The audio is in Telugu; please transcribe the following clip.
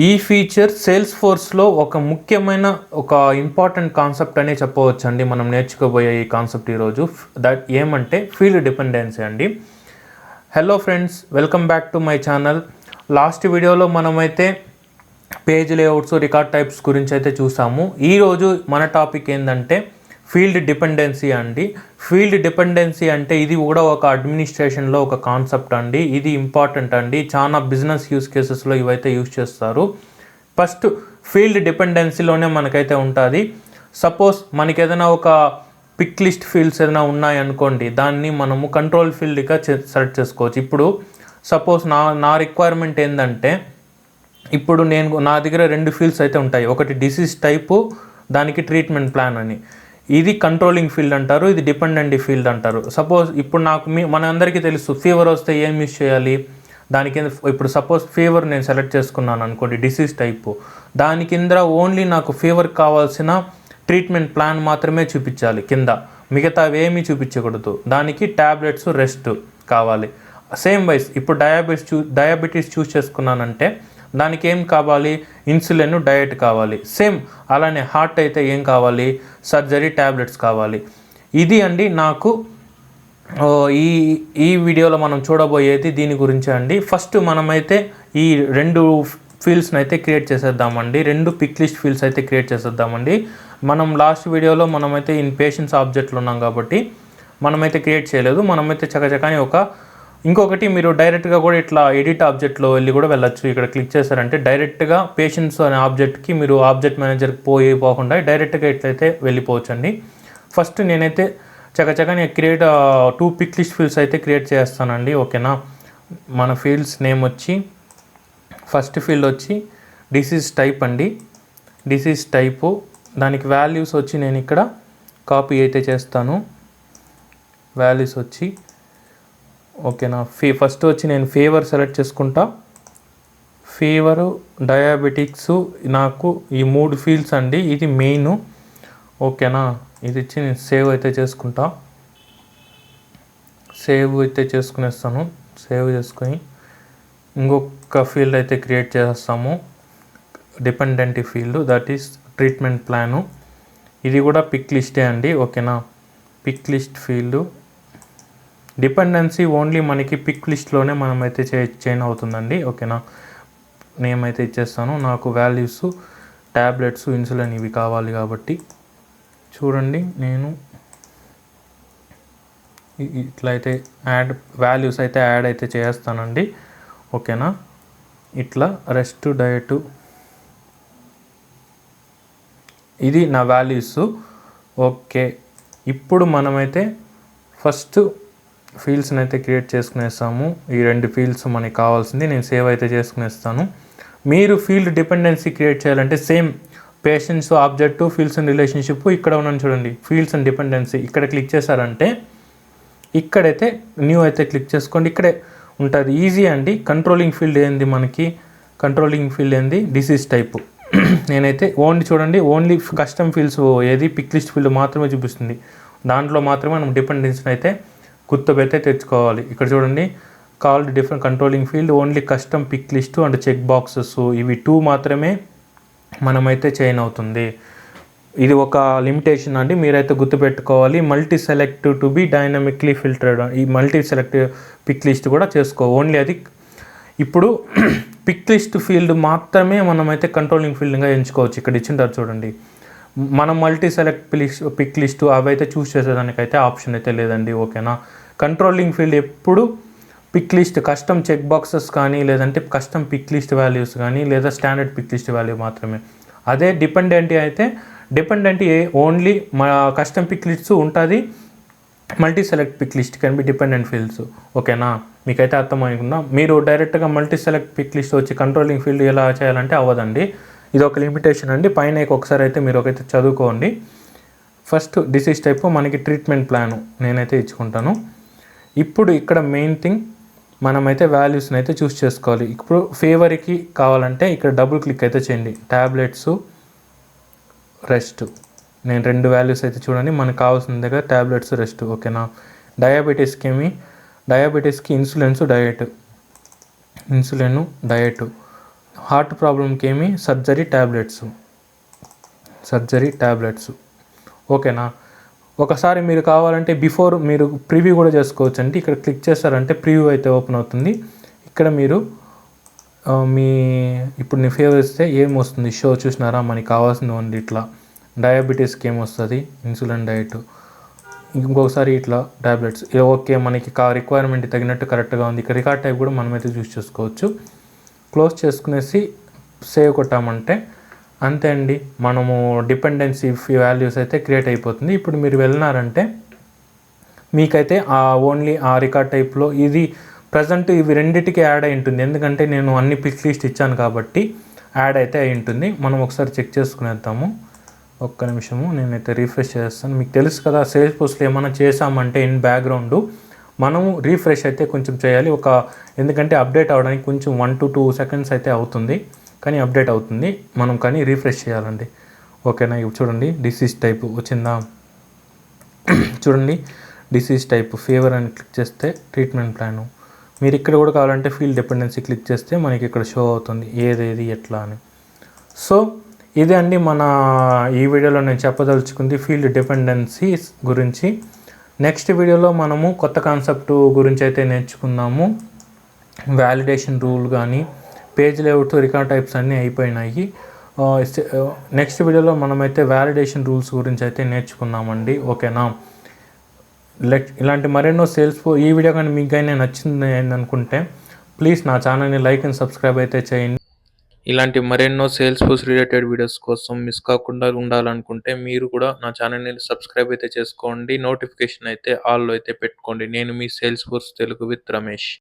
ఈ ఫీచర్ సేల్స్ ఫోర్స్లో ఒక ముఖ్యమైన ఒక ఇంపార్టెంట్ కాన్సెప్ట్ అనే చెప్పవచ్చండి. మనం నేర్చుకోబోయే ఈ కాన్సెప్ట్ ఈరోజు దట్ ఏమంటే ఫీల్డ్ డిపెండెన్సీ అండి. Hello friends, welcome back to my channel. Last వీడియోలో మనమైతే పేజ్ లేఅవుట్స్, రికార్డ్ టైప్స్ గురించి అయితే చూసాము. ఈరోజు మన టాపిక్ ఏంటంటే ఫీల్డ్ డిపెండెన్సీ అండి. ఫీల్డ్ డిపెండెన్సీ అంటే ఇది కూడా ఒక అడ్మినిస్ట్రేషన్లో ఒక కాన్సెప్ట్ అండి. ఇది ఇంపార్టెంట్ అండి. చాలా బిజినెస్ యూస్ కేసెస్లో ఇవైతే యూస్ చేస్తారు. ఫస్ట్ ఫీల్డ్ డిపెండెన్సీలోనే మనకైతే ఉంటుంది. సపోజ్ మనకి ఏదైనా ఒక పిక్ లిస్ట్ ఫీల్డ్స్ ఏదైనా ఉన్నాయనుకోండి, దాన్ని మనము కంట్రోల్ ఫీల్డ్గా సెలెక్ట్ చేసుకోవచ్చు. ఇప్పుడు సపోజ్ నా రిక్వైర్మెంట్ ఏంటంటే, ఇప్పుడు నా దగ్గర రెండు ఫీల్డ్స్ అయితే ఉంటాయి. ఒకటి డిసీజ్ టైపు, దానికి ట్రీట్మెంట్ ప్లాన్ అని. ఇది కంట్రోలింగ్ ఫీల్డ్ అంటారు, ఇది డిపెండెంట్ ఫీల్డ్ అంటారు. సపోజ్ ఇప్పుడు మన అందరికీ తెలుసు ఫీవర్ వస్తే ఏం యూస్ చేయాలి. దాని కింద ఇప్పుడు సపోజ్ ఫీవర్ నేను సెలెక్ట్ చేసుకున్నాను అనుకోండి, డిసీజ్ టైపు. దాని కింద ఓన్లీ నాకు ఫీవర్ కావాల్సిన ట్రీట్మెంట్ ప్లాన్ మాత్రమే చూపించాలి, కింద మిగతావి ఏమీ చూపించకూడదు. దానికి ట్యాబ్లెట్స్, రెస్ట్ కావాలి. సేమ్ వైజ్ ఇప్పుడు డయాబెటీస్ చూస్ చేసుకున్నానంటే దానికి ఏం కావాలి, ఇన్సులిన్, డయట్ కావాలి. సేమ్ అలానే హార్ట్ అయితే ఏం కావాలి, సర్జరీ, ట్యాబ్లెట్స్ కావాలి. ఇది అండి నాకు ఈ వీడియోలో మనం చూడబోయేది దీని గురించి అండి. ఫస్ట్ మనమైతే ఈ రెండు ఫీల్డ్స్ని అయితే క్రియేట్ చేసేద్దామండి. రెండు పిక్ లిస్ట్ ఫీల్డ్స్ అయితే క్రియేట్ చేసేద్దామండి. మనం లాస్ట్ వీడియోలో మనమైతే ఇన్ పేషెంట్స్ ఆబ్జెక్ట్లో ఉన్నాం కాబట్టి మనమైతే క్రియేట్ చేయలేదు. మనమైతే చకచకాని ఇంకొకటి మీరు డైరెక్ట్గా కూడా ఇట్లా ఎడిట్ ఆబ్జెక్ట్లో వెళ్ళి కూడా వెళ్ళచ్చు. ఇక్కడ క్లిక్ చేశారంటే డైరెక్ట్గా పేషెంట్స్ అనే ఆబ్జెక్ట్కి మీరు ఆబ్జెక్ట్ మేనేజర్కి పోకుండా డైరెక్ట్గా ఇట్లయితే వెళ్ళిపోవచ్చు అండి. ఫస్ట్ నేనైతే చకచకాని క్రియేట్ 2 పిక్ లిస్ట్ ఫీల్డ్స్ అయితే క్రియేట్ చేస్తానండి. ఓకేనా. మన ఫీల్డ్స్ నేమ్ వచ్చి ఫస్ట్ ఫీల్డ్ వచ్చి డిసీజ్ టైప్ అండి. డిసీజ్ టైపు, దానికి వాల్యూస్ వచ్చి నేను ఇక్కడ కాపీ అయితే చేస్తాను. వాల్యూస్ వచ్చి ఓకేనా. ఫస్ట్ వచ్చి నేను ఫీవర్ సెలెక్ట్ చేసుకుంటా. ఫీవరు, డయాబెటిక్స్, నాకు ఈ 3 ఫీల్డ్స్ అండి. ఇది మెయిన్. ఓకేనా. ఇది ఇచ్చి నేను సేవ్ అయితే చేసుకుంటా. సేవ్ అయితే చేసుకునేస్తాను. సేవ్ చేసుకొని ఇంకొక ఫీల్డ్ అయితే క్రియేట్ చేస్తాము, dependent field, that is treatment plan. ఇది కూడా పిక్ లిస్టే అండి. ఓకేనా. Pick list field. Dependency only మనకి పిక్ లిస్ట్లోనే మనమైతే చేంజ్ అవుతుందండి. ఓకేనా. నేమ్ అయితే ఇచ్చేస్తాను. నాకు వాల్యూస్, ట్యాబ్లెట్స్, ఇన్సులిన్ ఇవి కావాలి కాబట్టి చూడండి, నేను ఇట్లా అయితే వాల్యూస్ అయితే యాడ్ అయితే చేస్తానండి. ఓకేనా. ఇట్లా రెస్ట్, డయట్, ఇది నా వాల్యూస్. ఓకే. ఇప్పుడు మనమైతే ఫస్ట్ ఫీల్డ్స్ని అయితే క్రియేట్ చేసుకునేస్తాము. ఈ 2 ఫీల్డ్స్ మనకి కావాల్సింది. నేను సేవ్ అయితే చేసుకునేస్తాను. మీరు ఫీల్డ్ డిపెండెన్సీ క్రియేట్ చేయాలంటే same patients, object, fields and relationship ఇక్కడ ఉన్నాను చూడండి, ఫీల్డ్స్ అండ్ డిపెండెన్సీ. ఇక్కడ క్లిక్ చేశారంటే ఇక్కడైతే న్యూ అయితే క్లిక్ చేసుకోండి. ఇక్కడే ఉంటుంది. ఈజీ అండి. కంట్రోలింగ్ ఫీల్డ్ ఏంది మనకి, కంట్రోలింగ్ ఫీల్డ్ ఏంది, డిసీజ్ టైపు. నేనైతే ఓన్లీ చూడండి, ఓన్లీ కస్టమ్ ఫీల్డ్స్ ఏది పిక్ లిస్ట్ ఫీల్డ్ మాత్రమే చూపిస్తుంది. దాంట్లో మాత్రమే మనం డిపెండెన్సీని అయితే గుర్తుపెట్టి తెచ్చుకోవాలి. ఇక్కడ చూడండి, called different controlling field, only custom pick list and check boxes, ఇవి 2 మాత్రమే మనమైతే చైన్ అవుతుంది. ఇది ఒక లిమిటేషన్ అండి, మీరైతే గుర్తుపెట్టుకోవాలి. Multi select to be dynamically filtered, ఈ మల్టీ సెలెక్ట్ పిక్ లిస్ట్ కూడా ఓన్లీ అది. ఇప్పుడు పిక్ లిస్ట్ ఫీల్డ్ మాత్రమే మనమైతే కంట్రోలింగ్ ఫీల్డ్గా ఎంచుకోవచ్చు. ఇక్కడ ఇచ్చింటారు చూడండి. మనం మల్టీ సెలెక్ట్ పిక్ లిస్టు అవైతే చూస్ చేసేదానికైతే ఆప్షన్ అయితే లేదండి. ఓకేనా. కంట్రోలింగ్ ఫీల్డ్ ఎప్పుడు pick list, custom check boxes కానీ, లేదంటే కస్టమ్ పిక్ లిస్ట్ వాల్యూస్ కానీ, లేదా స్టాండర్డ్ పిక్ లిస్ట్ వాల్యూ మాత్రమే. అదే డిపెండెంట్ అయితే dependent only custom pick list ఉంటుంది, multi select pick list can be dependent fields. ఓకేనా. మీకైతే అర్థమవుతుందా. మీరు డైరెక్ట్గా మల్టీ సెలెక్ట్ పిక్ లిస్ట్ వచ్చి కంట్రోలింగ్ ఫీల్డ్ ఎలా చేయాలంటే అవ్వదండి. ఇది ఒక లిమిటేషన్ అండి. పైన ఒకసారి అయితే మీరు ఒకైతే చదువుకోండి. ఫస్ట్ డిసీజ్ టైపు మనకి ట్రీట్మెంట్ ప్లాను నేనైతే ఇచ్చుకుంటాను. ఇప్పుడు ఇక్కడ మెయిన్ థింగ్ మనమైతే వాల్యూస్ని అయితే చూస్ చేసుకోవాలి. ఇప్పుడు ఫీవర్కి కావాలంటే ఇక్కడ డబుల్ క్లిక్ అయితే చేయండి. ట్యాబ్లెట్స్, రెస్ట్, నేను 2 వాల్యూస్ అయితే చూడండి మనకు కావాల్సిన దగ్గర ట్యాబ్లెట్స్, రెస్ట్. ఓకేనా. డయాబెటీస్కి ఇన్సులిన్, డయట్. హార్ట్ ప్రాబ్లంకి ఏమి సర్జరీ ట్యాబ్లెట్స్ ఓకేనా. ఒకసారి మీరు కావాలంటే బిఫోర్ మీరు ప్రివ్యూ కూడా చేసుకోవచ్చు అండి. ఇక్కడ క్లిక్ చేస్తారంటే ప్రివ్యూ అయితే ఓపెన్ అవుతుంది. ఇక్కడ మీరు ఇప్పుడు నేను ఫేవర్ ఇస్తే ఏం వస్తుంది షో చూసినారా, మనకి కావాల్సింది ఉంది. ఇట్లా డయాబెటీస్కి ఏమొస్తుంది, ఇన్సులిన్ డయట్, ఇంకొకసారి ఇట్లా ట్యాబ్లెట్స్. ఓకే, మనకి రిక్వైర్మెంట్ తగినట్టు కరెక్ట్గా ఉంది. ఇక్కడ రికార్డ్ టైప్ కూడా మనమైతే చూస్ చేసుకోవచ్చు. క్లోజ్ చేసుకునేసి సేవ్ కొట్టామంటే అంతే అండి, మనము డిపెండెన్సీ వాల్యూస్ అయితే క్రియేట్ అయిపోతుంది. ఇప్పుడు మీరు వెళ్ళినారంటే మీకైతే ఓన్లీ ఆ రికార్డ్ టైప్లో ఇది ప్రజెంట్ ఇవి రెండింటికి యాడ్ అయి ఉంటుంది. ఎందుకంటే నేను అన్ని పిక్ లిస్ట్ ఇచ్చాను కాబట్టి యాడ్ అయితే అయి ఉంటుంది. మనం ఒకసారి చెక్ చేసుకునేద్దాము. ఒక్క నిమిషము, నేనైతే రీఫ్రెష్ చేస్తాను. మీకు తెలుసు కదా, సేల్స్ పోస్ట్లో ఏమైనా చేసామంటే ఇన్ బ్యాక్గ్రౌండ్ మనము రీఫ్రెష్ అయితే కొంచెం చేయాలి. ఎందుకంటే అప్డేట్ అవ్వడానికి కొంచెం 1 to 2 seconds అయితే అవుతుంది, కానీ అప్డేట్ అవుతుంది. మనం కానీ రీఫ్రెష్ చేయాలండి. ఓకేనా. ఇవి చూడండి, డిసీజ్ టైప్ వచ్చిందా, చూడండి డిసీజ్ టైప్ ఫీవర్ అని క్లిక్ చేస్తే ట్రీట్మెంట్ ప్లాను. మీరు ఇక్కడ కూడా కావాలంటే ఫీల్డ్ డిపెండెన్సీ క్లిక్ చేస్తే మనకి ఇక్కడ షో అవుతుంది ఏదేది ఎట్లా అని. సో ఇదే అండి మన ఈ వీడియోలో నేను చెప్పదలుచుకుంది ఫీల్డ్ డిపెండెన్సీస్ గురించి. నెక్స్ట్ వీడియోలో మనము కొత్త కాన్సెప్ట్ గురించి అయితే నేర్చుకుందాము. వ్యాలిడేషన్ రూల్ కానీ పేజ్ లేఅవుట్ రికార్డ్ టైప్స్ అన్నీ అయిపోయినాయి. నెక్స్ట్ వీడియోలో మనమైతే వ్యాలిడేషన్ రూల్స్ గురించి అయితే నేర్చుకున్నామండి. ఓకేనా. ఇలాంటి మరెన్నో ఈ వీడియో కానీ మీకు కానీ నచ్చింది అనుకుంటే ప్లీజ్ నా ఛానల్ని లైక్ అండ్ సబ్స్క్రైబ్ అయితే చేయండి. ఇలాంటి మరెన్నో సేల్స్ ఫోర్స్ రిలేటెడ్ వీడియోస్ కోసం మిస్ కాకుండా ఉండాలనుకుంటే మీరు కూడా నా ఛానల్ని సబ్స్క్రైబ్ అయితే చేసుకోండి. నోటిఫికేషన్ అయితే ఆల్లో అయితే పెట్టుకోండి. నేను మీ Salesforce Telugu with Ramesh.